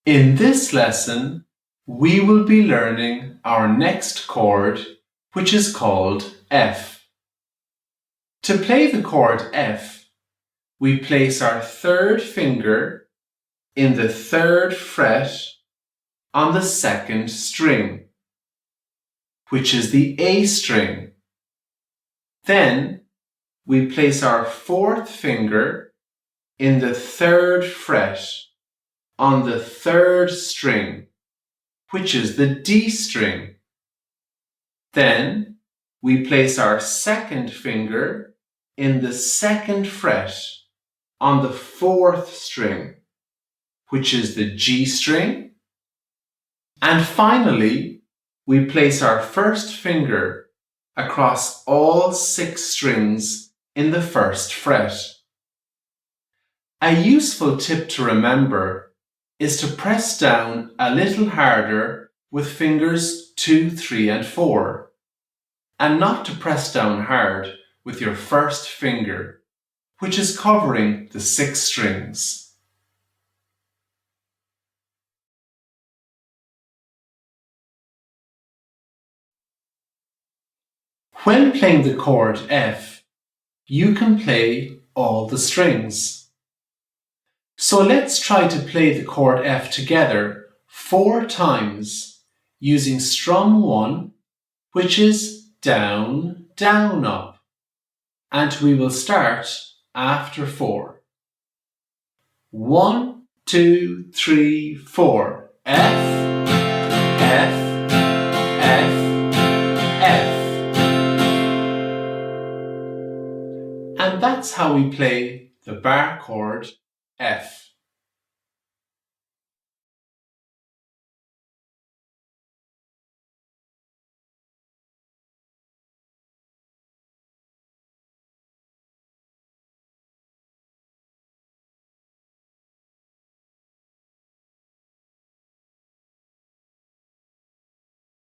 In this lesson, we will be learning our next chord, which is called F. To play the chord F, we place our third finger in the third fret on the second string, which is the A string. Then we place our fourth finger in the third fret on the third string, which is the D string. Then we place our second finger in the second fret on the fourth string, which is the G string. And finally, we place our first finger across all 6 strings in the first fret. A useful tip to remember is to press down a little harder with fingers 2, 3 and 4, and not to press down hard with your first finger, which is covering the 6 strings. When playing the chord F, you can play all the strings. So let's try to play the chord F together 4 times using strum 1, which is down, down, up, and we will start after 4. 1, 2, 3, 4. F, F, F, F. And that's how we play the bar chord F.